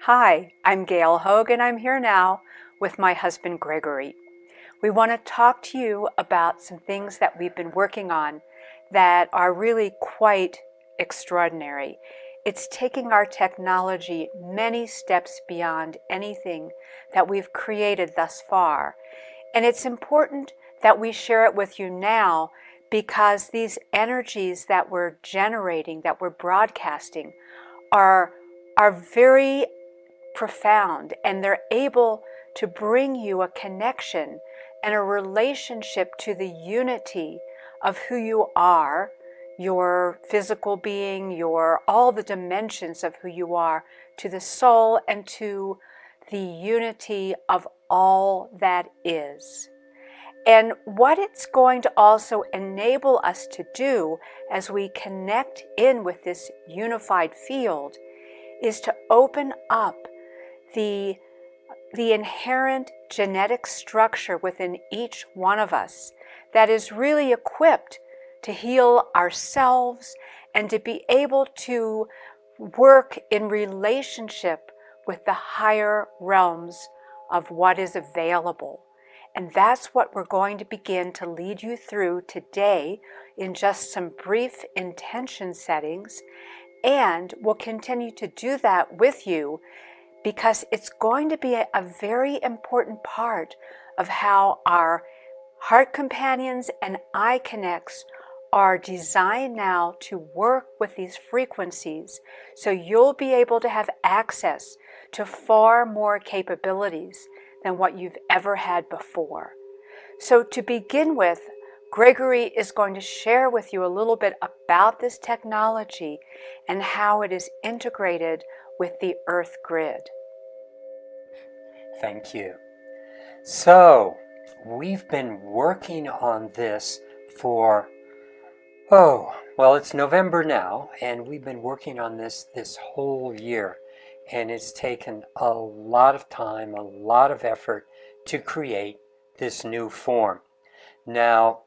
Hi, I'm Gail Hogue and I'm here now with my husband Gregory. We want to talk to you about some things that we've been working on that are really quite extraordinary. It's taking our technology many steps beyond anything that we've created thus far. And it's important that we share it with you now because these energies that we're generating, that we're broadcasting, are very profound, and they're able to bring you a connection and a relationship to the unity of who you are, your physical being, your all the dimensions of who you are, to the soul and to the unity of all that is. And what it's going to also enable us to do as we connect in with this unified field is to open up the inherent genetic structure within each one of us that is really equipped to heal ourselves and to be able to work in relationship with the higher realms of what is available. And that's what we're going to begin to lead you through today in just some brief intention settings. And we'll continue to do that with you because it's going to be a very important part of how our Heart Companions and iConnects are designed now to work with these frequencies, so you'll be able to have access to far more capabilities than what you've ever had before. So to begin with, Gregory is going to share with you a little bit about this technology and how it is integrated with the Earth grid. Thank you. So, we've been working on this for, it's November now, and we've been working on this whole year. And it's taken a lot of time, a lot of effort to create this new form. Now,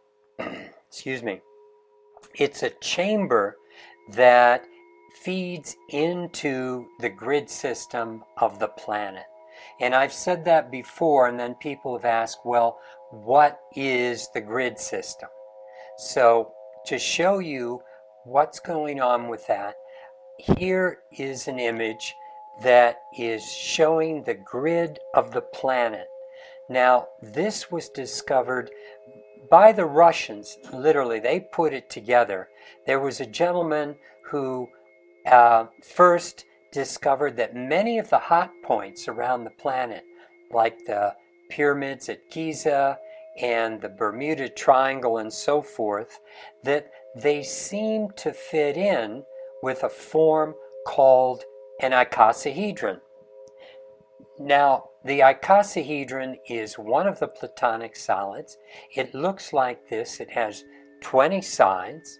excuse me, it's a chamber that feeds into the grid system of the planet. And I've said that before, and then people have asked, well, what is the grid system? So to show you what's going on with that, here is an image that is showing the grid of the planet. Now, this was discovered by the Russians. Literally, they put it together. There was a gentleman who first discovered that many of the hot points around the planet, like the pyramids at Giza and the Bermuda Triangle and so forth, that they seem to fit in with a form called an icosahedron. Now, the icosahedron is one of the platonic solids. It looks like this. It has 20 sides.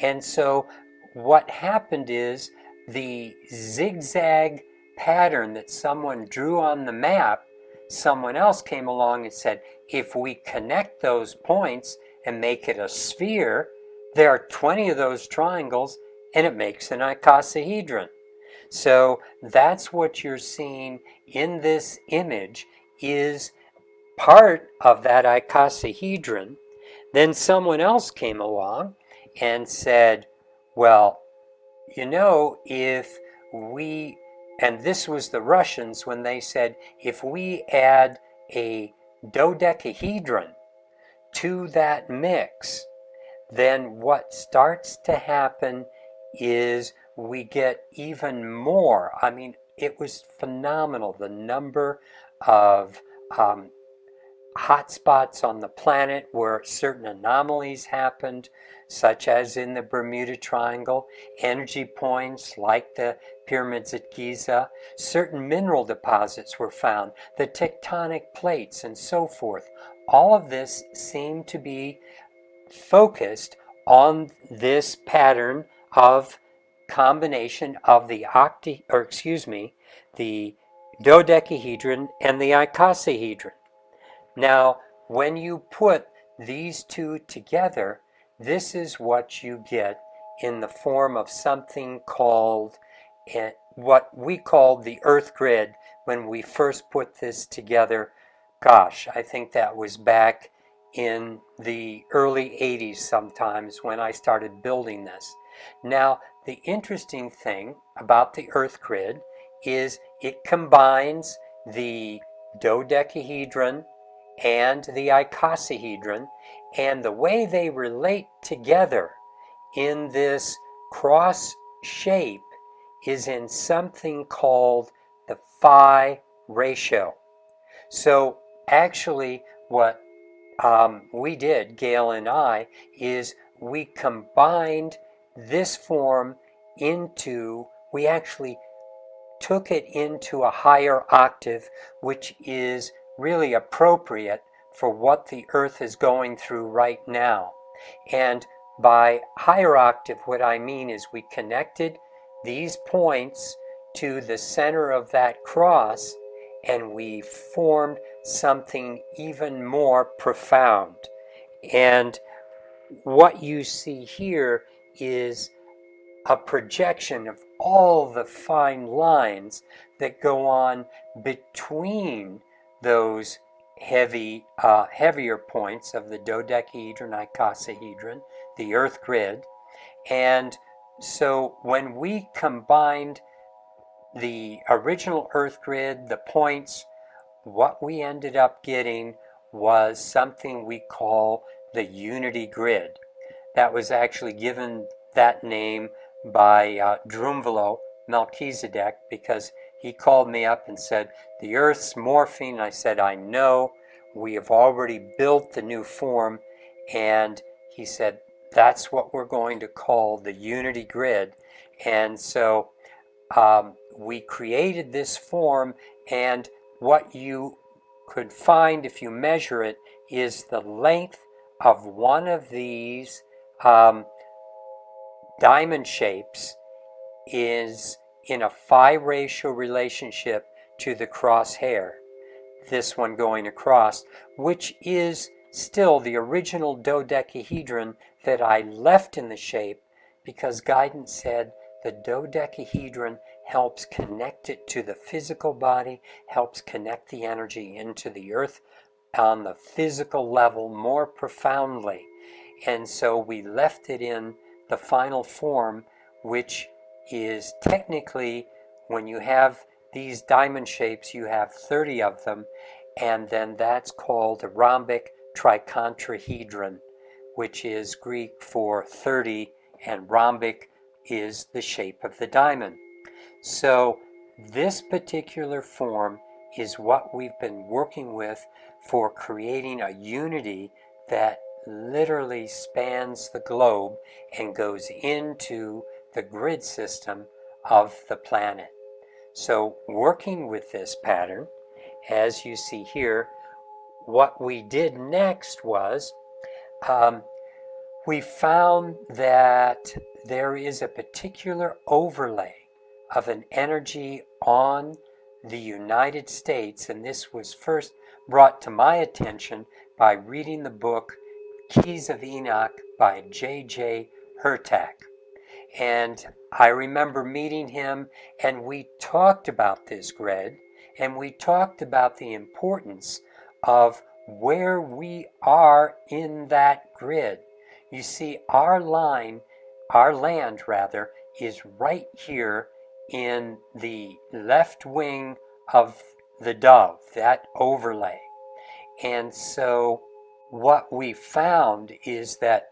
And so what happened is the zigzag pattern that someone drew on the map, someone else came along and said, if we connect those points and make it a sphere, there are 20 of those triangles and it makes an icosahedron. So that's what you're seeing in this image is part of that icosahedron. Then someone else came along and said, well, you know, if we, and this was the Russians when they said, if we add a dodecahedron to that mix, then what starts to happen is we get even more. I mean, it was phenomenal, the number of hotspots on the planet where certain anomalies happened, such as in the Bermuda Triangle, energy points like the pyramids at Giza, certain mineral deposits were found, the tectonic plates and so forth. All of this seemed to be focused on this pattern of combination of the the dodecahedron and the icosahedron. Now, when you put these two together, this is what you get in the form of something called what we called the Earth grid when we first put this together. Gosh, I think that was back in the early 80s sometimes when I started building this. Now, the interesting thing about the Earth grid is it combines the dodecahedron and the icosahedron, and the way they relate together in this cross shape is in something called the phi ratio. So actually what we did, Gail and I, is we combined this form we actually took it into a higher octave, which is really appropriate for what the Earth is going through right now. And by higher octave, what I mean is we connected these points to the center of that cross, and we formed something even more profound. And what you see here is a projection of all the fine lines that go on between those heavier points of the dodecahedron, icosahedron, the Earth grid. And so when we combined the original Earth grid, the points, what we ended up getting was something we call the unity grid. That was actually given that name by Drunvalo Melchizedek, because he called me up and said, the Earth's morphing. And I said, I know, we have already built the new form. And he said, that's what we're going to call the unity grid. And so we created this form, and what you could find if you measure it is the length of one of these diamond shapes is in a phi ratio relationship to the crosshair, this one going across, which is still the original dodecahedron that I left in the shape, because guidance said the dodecahedron helps connect it to the physical body, helps connect the energy into the Earth on the physical level more profoundly. And so we left it in the final form, which is technically, when you have these diamond shapes, you have 30 of them, and then that's called a rhombic tricontrahedron, which is Greek for 30, and rhombic is the shape of the diamond. So this particular form is what we've been working with for creating a unity that literally spans the globe and goes into the grid system of the planet. So working with this pattern, as you see here, what we did next was we found that there is a particular overlay of an energy on the United States, and this was first brought to my attention by reading the book Keys of Enoch by J.J. Hurtak. And I remember meeting him, and we talked about this grid, and we talked about the importance of where we are in that grid. You see, our land is right here in the left wing of the dove, that overlay. And so what we found is that,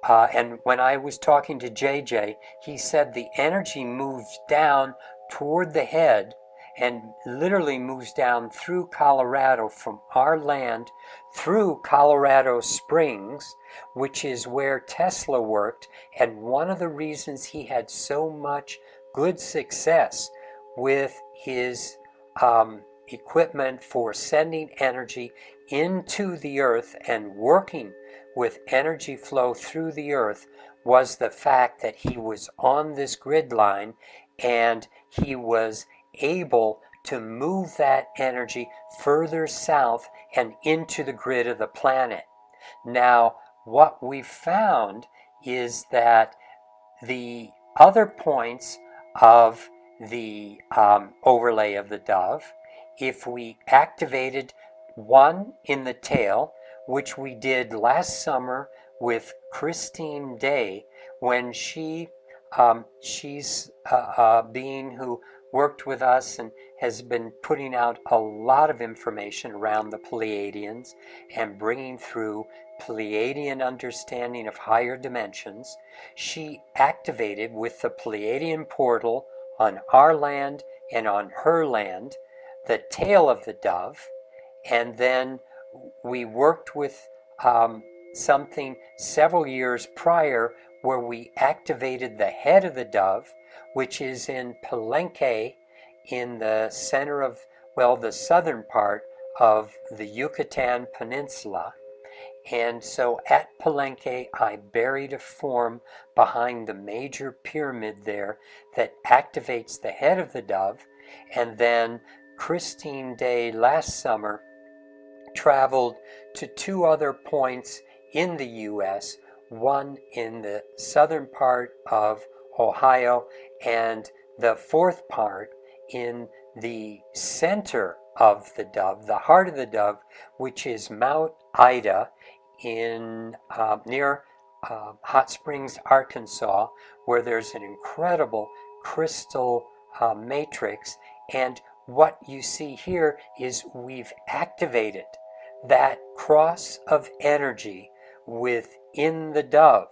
and when I was talking to JJ, he said the energy moves down toward the head and literally moves down through Colorado, from our land through Colorado Springs, which is where Tesla worked. And one of the reasons he had so much good success with his equipment for sending energy into the Earth and working with energy flow through the Earth was the fact that he was on this grid line, and he was able to move that energy further south and into the grid of the planet. Now, what we found is that the other points of the overlay of the dove, if we activated one in the tail, which we did last summer with Christine Day, when she's a being who worked with us and has been putting out a lot of information around the Pleiadians and bringing through Pleiadian understanding of higher dimensions. She activated with the Pleiadian portal on our land and on her land the tail of the dove, and then we worked with something several years prior where we activated the head of the dove, which is in Palenque, in the center of, well, the southern part of the Yucatan Peninsula. And so at Palenque, I buried a form behind the major pyramid there that activates the head of the dove. And then Christine Day last summer traveled to two other points in the U.S., one in the southern part of Ohio and the fourth part in the center of the dove, the heart of the dove, which is Mount Ida in near Hot Springs, Arkansas, where there's an incredible crystal matrix. And what you see here is we've activated that cross of energy within the dove.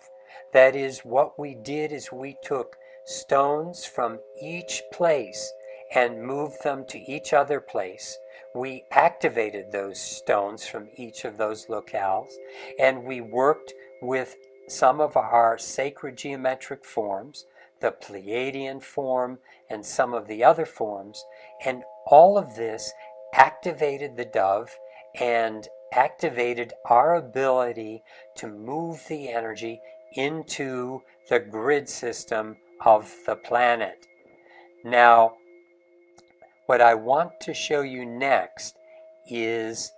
That is, what we did is we took stones from each place and moved them to each other place. We activated those stones from each of those locales, and we worked with some of our sacred geometric forms, the Pleiadian form and some of the other forms, and all of this activated the dove and activated our ability to move the energy into the grid system of the planet. Now, what I want to show you next is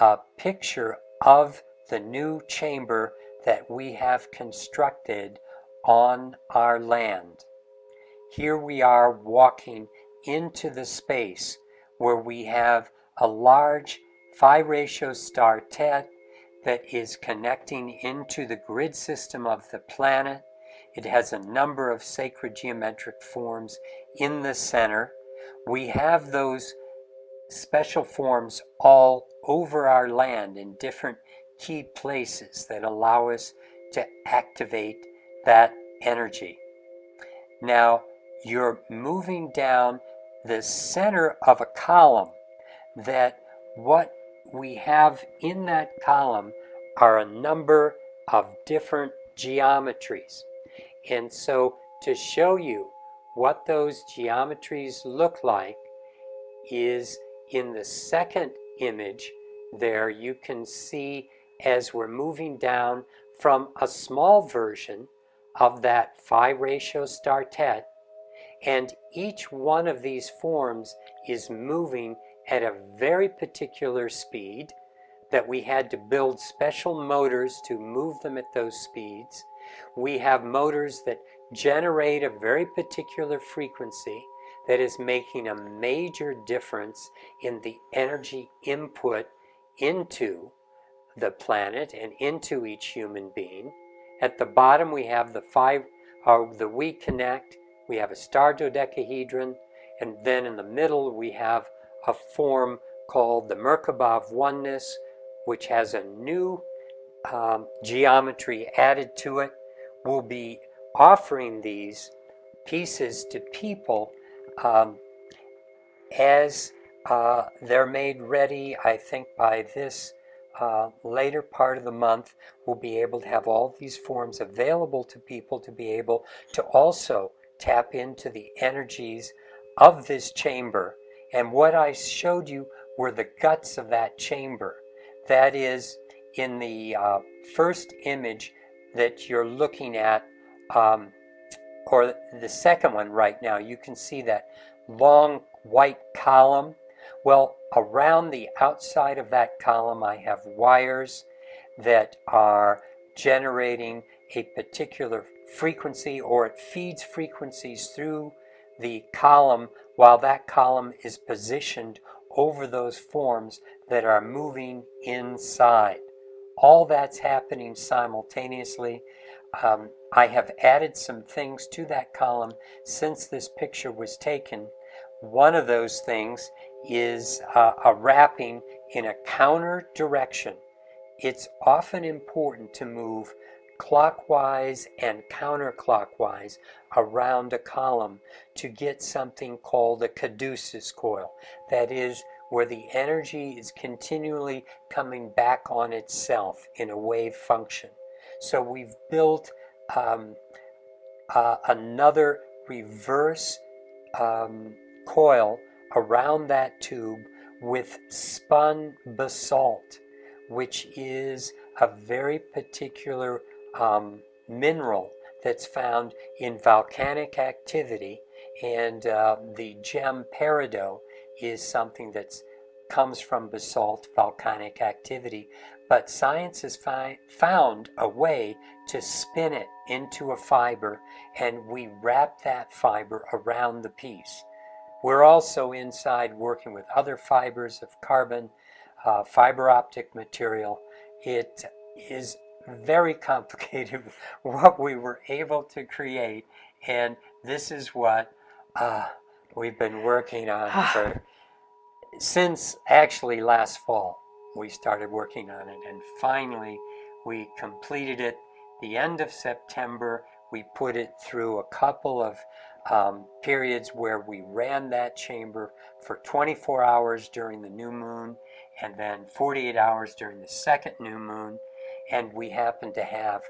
a picture of the new chamber that we have constructed on our land. Here we are walking into the space where we have a large phi ratio star Tet that is connecting into the grid system of the planet. It has a number of sacred geometric forms in the center. We have those special forms all over our land in different key places that allow us to activate that energy. Now, you're moving down the center of a column that what we have in that column are a number of different geometries. And so to show you what those geometries look like is in the second image there. You can see as we're moving down from a small version of that phi ratio star Tet, and each one of these forms is moving at a very particular speed that we had to build special motors to move them at those speeds. We have motors that generate a very particular frequency that is making a major difference in the energy input into the planet and into each human being. At the bottom we have the We Connect, we have a star dodecahedron, and then in the middle we have a form called the Merkabah of Oneness, which has a new geometry added to it. We'll be offering these pieces to people as they're made ready. I think by this later part of the month, we'll be able to have all these forms available to people to be able to also tap into the energies of this chamber. And what I showed you were the guts of that chamber. That is, in the first image that you're looking at, or the second one right now, you can see that long white column. Well, around the outside of that column, I have wires that are generating a particular frequency, or it feeds frequencies through the column, while that column is positioned over those forms that are moving inside. All that's happening simultaneously. I have added some things to that column since this picture was taken. One of those things is a wrapping in a counter direction. It's often important to move clockwise and counterclockwise around a column to get something called a caduceus coil. That is, where the energy is continually coming back on itself in a wave function. So we've built another reverse coil around that tube with spun basalt, which is a very particular mineral that's found in volcanic activity, and the gem peridot is something that comes from basalt volcanic activity. But science has found a way to spin it into a fiber, and we wrap that fiber around the piece. We're also inside working with other fibers of carbon, fiber optic material. It is very complicated what we were able to create, and this is what we've been working on since actually last fall. We started working on it, and finally we completed it the end of September. We put it through a couple of periods where we ran that chamber for 24 hours during the new moon, and then 48 hours during the second new moon. And we happened to have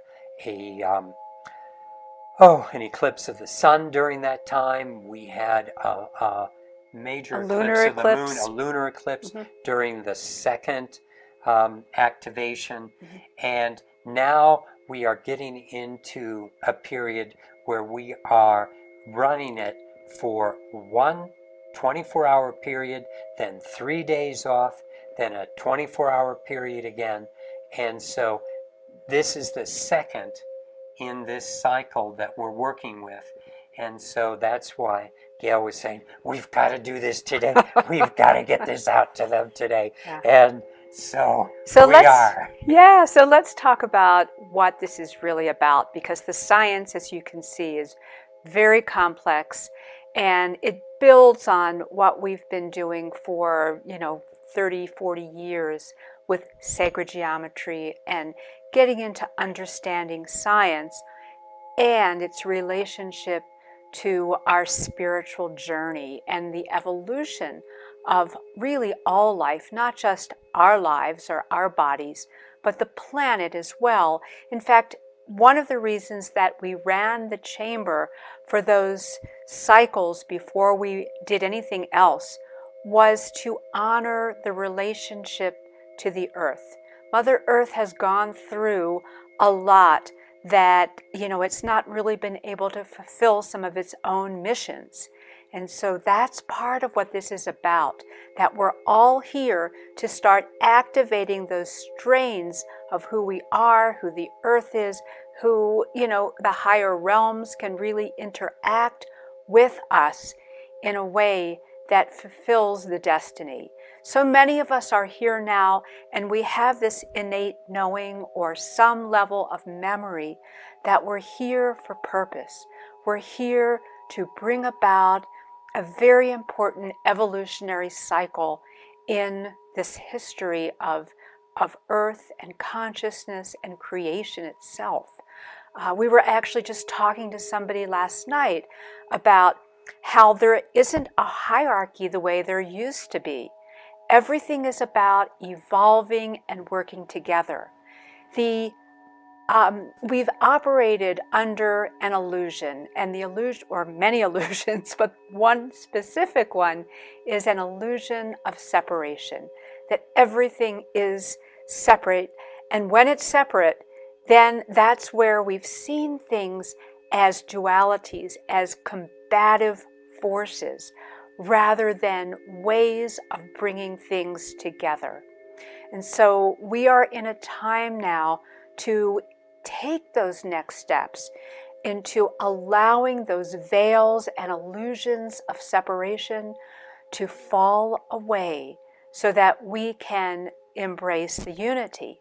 an eclipse of the sun during that time. We had a major eclipse of the moon, a lunar eclipse during the second activation. And now we are getting into a period where we are running it for one 24-hour period, then 3 days off, then a 24-hour period again. And so this is the second in this cycle that we're working with. And so that's why Gail was saying, we've got to do this today. We've got to get this out to them today. Yeah. And so we are. Yeah, so let's talk about what this is really about, because the science, as you can see, is very complex, and it builds on what we've been doing for, 30, 40 years with sacred geometry and getting into understanding science and its relationship to our spiritual journey and the evolution of really all life, not just our lives or our bodies, but the planet as well. In fact, one of the reasons that we ran the chamber for those cycles before we did anything else was to honor the relationship to the earth. Mother Earth has gone through a lot that, it's not really been able to fulfill some of its own missions. And so that's part of what this is about, that we're all here to start activating those strains of who we are, who the earth is, who, the higher realms can really interact with us in a way that fulfills the destiny. So many of us are here now, and we have this innate knowing or some level of memory that we're here for purpose. We're here to bring about a very important evolutionary cycle in this history of Earth and consciousness and creation itself. We were actually just talking to somebody last night about how there isn't a hierarchy the way there used to be. Everything is about evolving and working together. We've operated under an illusion, and the illusion, or many illusions, but one specific one is an illusion of separation, that everything is separate. And when it's separate, then that's where we've seen things as dualities, as combative forces, rather than ways of bringing things together. And so we are in a time now to take those next steps into allowing those veils and illusions of separation to fall away so that we can embrace the unity.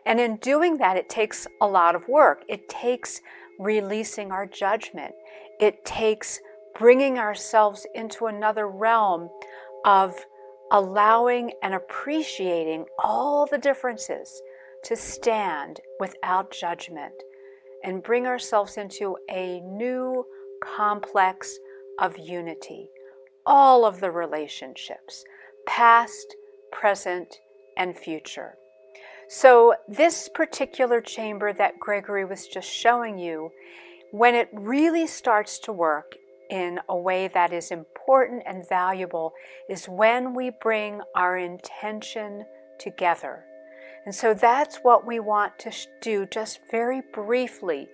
And in doing that, it takes a lot of work. It takes releasing our judgment. It takes bringing ourselves into another realm of allowing and appreciating all the differences, to stand without judgment and bring ourselves into a new complex of unity. All of the relationships, past, present, and future. So this particular chamber that Gregory was just showing you, when it really starts to work in a way that is important and valuable, is when we bring our intention together. And so that's what we want to do, just very briefly.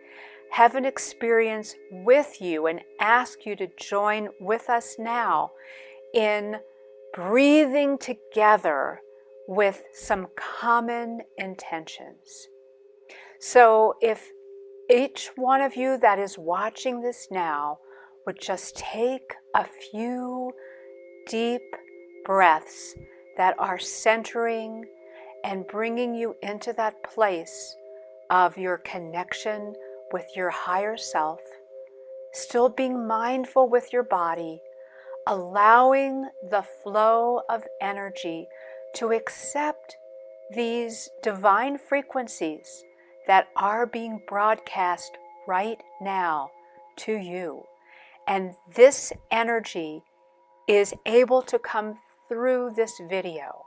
Have an experience with you and ask you to join with us now in breathing together with some common intentions. So if each one of you that is watching this now would just take a few deep breaths that are centering and bringing you into that place of your connection with your higher self, still being mindful with your body, allowing the flow of energy to accept these divine frequencies that are being broadcast right now to you. And this energy is able to come through this video,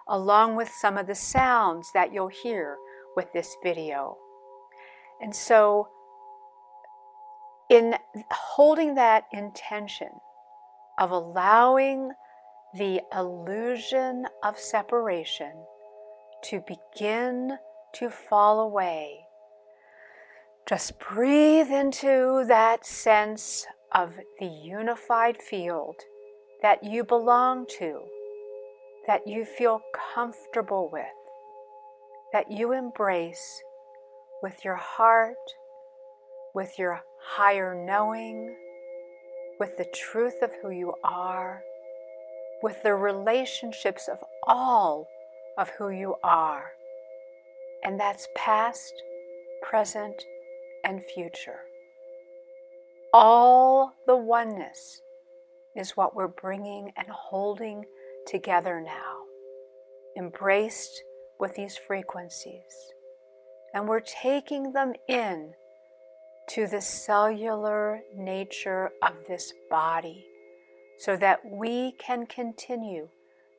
along with some of the sounds that you'll hear with this video. And so, in holding that intention of allowing the illusion of separation to begin to fall away, just breathe into that sense of the unified field that you belong to, that you feel comfortable with, that you embrace with your heart, with your higher knowing, with the truth of who you are, with the relationships of all of who you are. And that's past, present, and future. All the oneness is what we're bringing and holding together now, embraced with these frequencies. And we're taking them in to the cellular nature of this body so that we can continue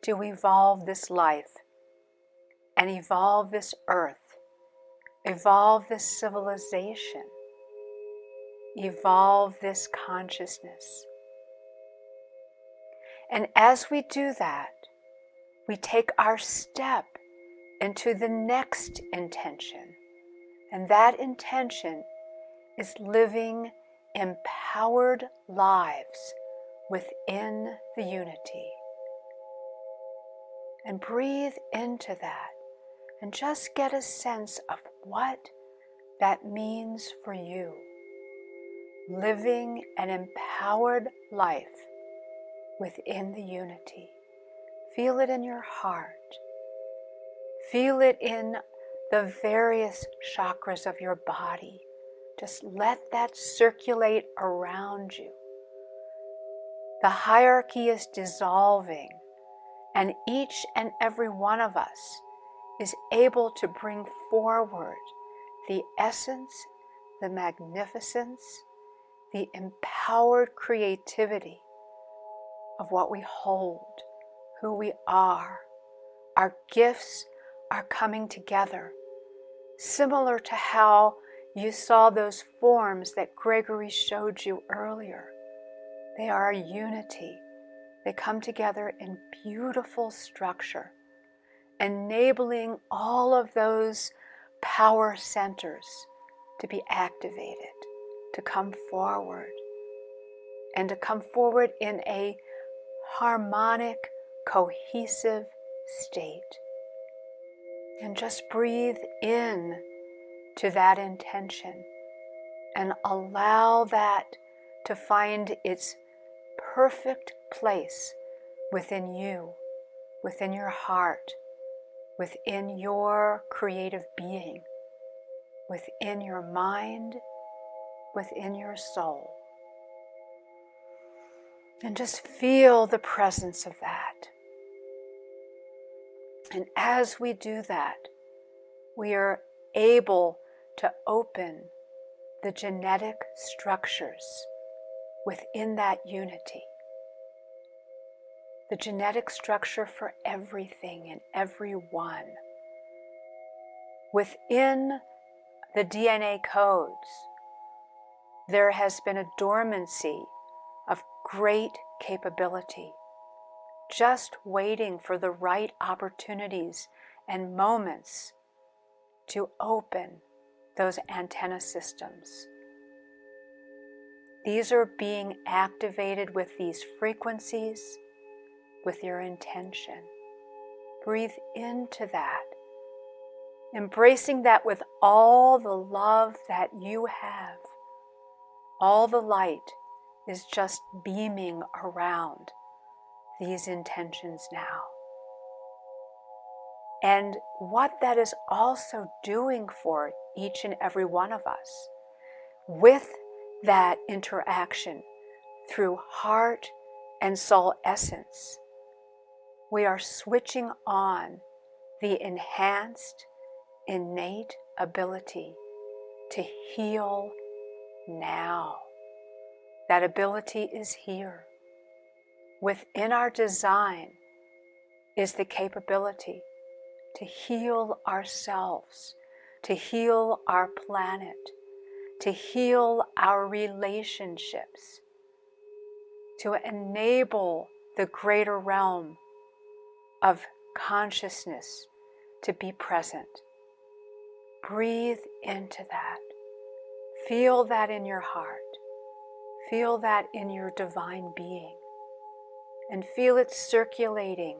to evolve this life and evolve this earth, evolve this civilization, evolve this consciousness. And as we do that, we take our step into the next intention. And that intention is living empowered lives within the unity. And breathe into that and just get a sense of what that means for you. Living an empowered life within the unity. Feel it in your heart. Feel it in the various chakras of your body. Just let that circulate around you. The hierarchy is dissolving, and each and every one of us is able to bring forward the essence, the magnificence, the empowered creativity of what we hold, who we are. Our gifts are coming together, similar to how you saw those forms that Gregory showed you earlier. They are a unity. They come together in beautiful structure, enabling all of those power centers to be activated, to come forward, and to come forward in a harmonic, cohesive state. And just breathe in to that intention and allow that to find its perfect place within you, within your heart, within your creative being, within your mind, within your soul. And just feel the presence of that. And as we do that, we are able to open the genetic structures within that unity. The genetic structure for everything and everyone. Within the DNA codes, there has been a dormancy of great capability, just waiting for the right opportunities and moments to open those antenna systems. These are being activated with these frequencies, with your intention. Breathe into that, embracing that with all the love that you have. All the light is just beaming around these intentions now. And what that is also doing for each and every one of us with that interaction through heart and soul essence, we are switching on the enhanced, innate ability to heal now. That ability is here. Within our design is the capability to heal ourselves, to heal our planet, to heal our relationships, to enable the greater realm of consciousness to be present. Breathe into that. Feel that in your heart. Feel that in your divine being. And feel it circulating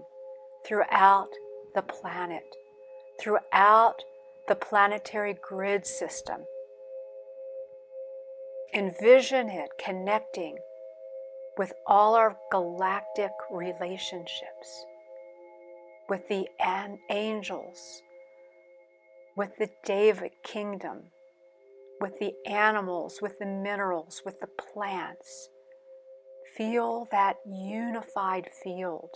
throughout the planet, throughout the planetary grid system. Envision it connecting with all our galactic relationships, with the angels, with the David kingdom, with the animals, with the minerals, with the plants. Feel that unified field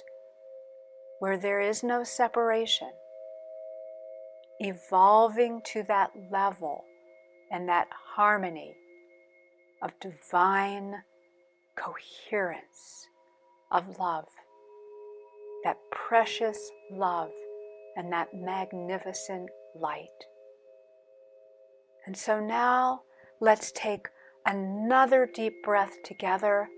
where there is no separation, evolving to that level and that harmony of divine coherence of love, that precious love and that magnificent light. And so now let's take another deep breath together.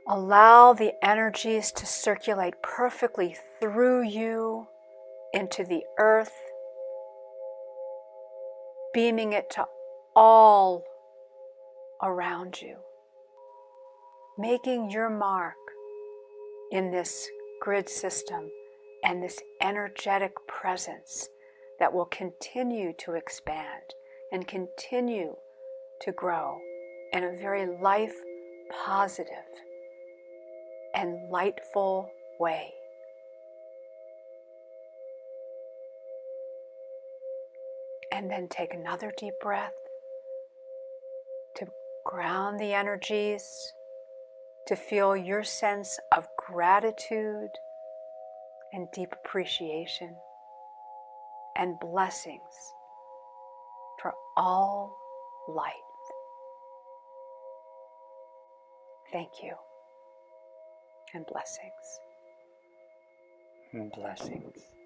Allow the energies to circulate perfectly through you into the earth, beaming it to all around you, making your mark in this grid system and this energetic presence that will continue to expand and continue to grow in a very life positive and lightful way. And then take another deep breath to ground the energies, to feel your sense of gratitude and deep appreciation and blessings for all life. Thank you and blessings. Blessings.